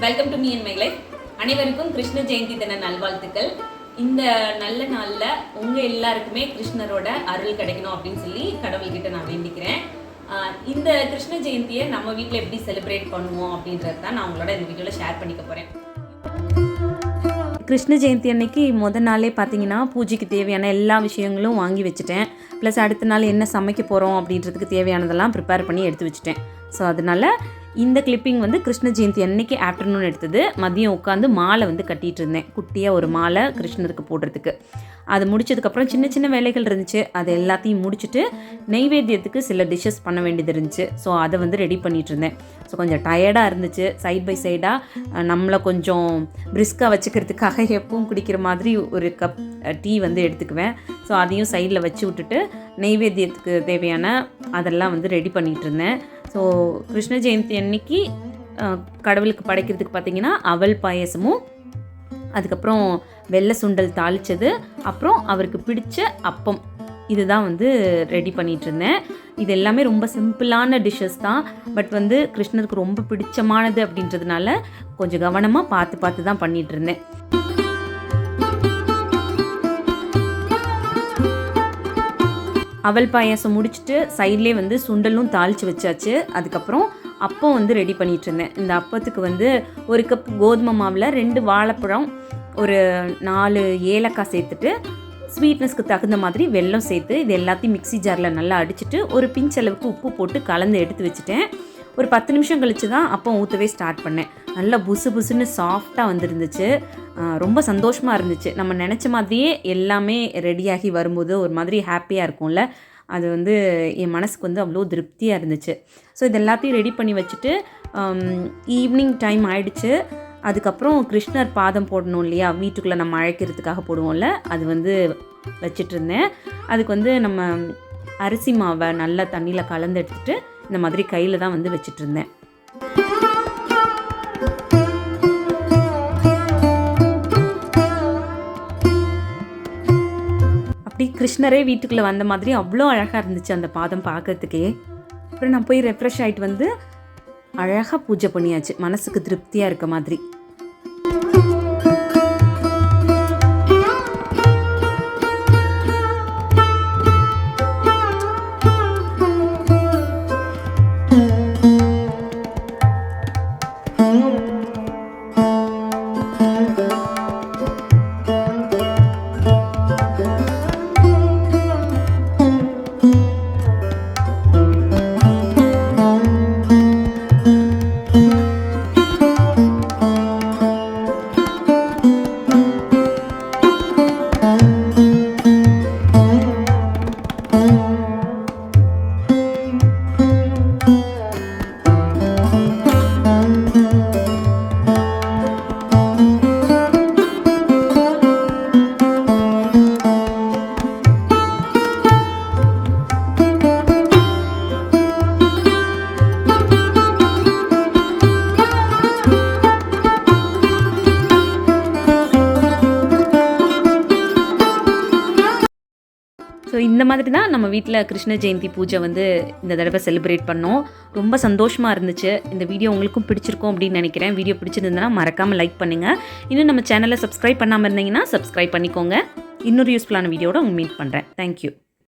Welcome to me and my life. அனைவருக்கும் கிருஷ்ண ஜெயந்தி தின நல்வாழ்த்துக்கள். இந்த நல்ல நாளில் உங்கள் எல்லாருக்குமே கிருஷ்ணரோட அருள் கிடைக்கணும் அப்படின்னு சொல்லி கடவுள்கிட்ட நான் வேண்டிக்கிறேன். இந்த கிருஷ்ண ஜெயந்தியை நம்ம வீட்டில் எப்படி செலிப்ரேட் பண்ணுவோம் அப்படின்றது தான் நான் உங்களோட இந்த வீடியோவில் ஷேர் பண்ணிக்க போகிறேன். கிருஷ்ண ஜெயந்தி அன்னைக்கு முதல் நாளே பார்த்தீங்கன்னா பூஜைக்கு தேவையான எல்லா விஷயங்களும் வாங்கி வச்சுட்டேன். ப்ளஸ் அடுத்த நாள் என்ன சமைக்க போகிறோம் அப்படின்றதுக்கு தேவையானதெல்லாம் ப்ரிப்பேர் பண்ணி எடுத்து வச்சுட்டேன். ஸோ அதனால் இந்த கிளிப்பிங் வந்து கிருஷ்ண ஜெயந்தி அன்னைக்கு ஆஃப்டர்நூன் எடுத்தது. மதியம் உட்காந்து மாலை வந்து கட்டிகிட்டு இருந்தேன். குட்டியாக ஒரு மாலை கிருஷ்ணருக்கு போடுறதுக்கு. அது முடிச்சதுக்கப்புறம் சின்ன சின்ன வேலைகள் இருந்துச்சு. அது எல்லாத்தையும் முடிச்சுட்டு நெய்வேத்தியத்துக்கு சில டிஷ்ஷஸ் பண்ண வேண்டியது இருந்துச்சு. ஸோ அதை வந்து ரெடி பண்ணிகிட்டு இருந்தேன். ஸோ கொஞ்சம் டயர்டாக இருந்துச்சு. சைட் பை சைடாக நம்மளை கொஞ்சம் பிரிஸ்காக வச்சுக்கிறதுக்காக எப்பவும் குடிக்கிற மாதிரி ஒரு கப் டீ வந்து எடுத்துக்குவேன். ஸோ அதையும் சைடில் வச்சு விட்டுட்டு நெய்வேத்தியத்துக்கு தேவையான அதெல்லாம் வந்து ரெடி பண்ணிகிட்டு இருந்தேன். ஸோ கிருஷ்ண ஜெயந்தி அன்னைக்கு கடவுளுக்கு படைக்கிறதுக்கு பார்த்திங்கன்னா அவல் பாயசமும், அதுக்கப்புறம் வெள்ளை சுண்டல் தாளித்தது, அப்புறம் அவருக்கு பிடிச்ச அப்பம், இதுதான் வந்து ரெடி பண்ணிகிட்டு இருந்தேன். இது எல்லாமே ரொம்ப சிம்பிளான டிஷ்ஷஸ் தான். பட் வந்து கிருஷ்ணருக்கு ரொம்ப பிடிச்சமானது அப்படின்றதுனால கொஞ்சம் கவனமாக பார்த்து தான் பண்ணிகிட்டு இருந்தேன். அவல் பாயாசம் முடிச்சுட்டு சைட்லேயே வந்து சுண்டலும் தாளித்து வச்சாச்சு. அதுக்கப்புறம் அப்பம் வந்து ரெடி பண்ணிகிட்டு இருந்தேன். இந்த அப்பத்துக்கு வந்து ஒரு கப் கோதுமை மாவில் 2 வாழைப்பழம், ஒரு 4 ஏலக்காய் சேர்த்துட்டு ஸ்வீட்னஸ்க்கு தகுந்த மாதிரி வெல்லம் சேர்த்து இது எல்லாத்தையும் மிக்ஸி ஜாரில் நல்லா அடிச்சுட்டு ஒரு பிஞ்ச் அளவுக்கு உப்பு போட்டு கலந்து எடுத்து வச்சுட்டேன். ஒரு 10 நிமிஷம் கழித்து தான் அப்பம் ஊற்றவே ஸ்டார்ட் பண்ணேன். நல்லா புசுன்னு சாஃப்டாக வந்துருந்துச்சு. ரொம்ப சந்தோஷமாக இருந்துச்சு. நம்ம நினச்ச மாதிரியே எல்லாமே ரெடியாகி வரும்போது ஒரு மாதிரி ஹாப்பியாக இருக்கும்ல, அது வந்து என் மனசுக்கு வந்து அவ்வளோ திருப்தியாக இருந்துச்சு. ஸோ இது எல்லாத்தையும் ரெடி பண்ணி வச்சுட்டு ஈவினிங் டைம் ஆயிடுச்சு. அதுக்கப்புறம் கிருஷ்ணர் பாதம் போடணும் இல்லையா, வீட்டுக்குள்ளே நம்ம அழைக்கிறதுக்காக போடுவோம்ல, அது வந்து வச்சிட்டு இருந்தேன். அதுக்கு வந்து நம்ம அரிசி மாவை நல்லா தண்ணியில் கலந்து எடுத்துகிட்டு இந்த மாதிரி கையில் தான் வந்து வச்சிட்டு இருந்தேன். அப்படி கிருஷ்ணரே வீட்டுக்குள்ளே வந்த மாதிரி அவ்வளோ அழகாக இருந்துச்சு அந்த பாதம் பார்க்கறதுக்கே. அப்புறம் நான் போய் ரெஃப்ரெஷ் ஆகிட்டு வந்து அழகாக பூஜை பண்ணியாச்சு, மனசுக்கு திருப்தியாக இருக்க மாதிரி. ஸோ இந்த மாதிரி தான் நம்ம வீட்டில் கிருஷ்ண ஜெயந்தி பூஜை வந்து இந்த தடவை செலிப்ரேட் பண்ணோம். ரொம்ப சந்தோஷமாக இருந்துச்சு. இந்த வீடியோ உங்களுக்கும் பிடிச்சிருக்கும் அப்படின்னு நினைக்கிறேன். வீடியோ பிடிச்சிருந்ததுன்னா மறக்காமல் லைக் பண்ணுங்கள். இன்னும் நம்ம சேனலை சப்ஸ்கிரைப் பண்ணாமல் இருந்தீங்கன்னா சப்ஸ்கிரைப் பண்ணிக்கோங்க. இன்னொரு யூஸ்ஃபுல்லான வீடியோட உங்களை மீட் பண்ணுறேன். தேங்க்யூ.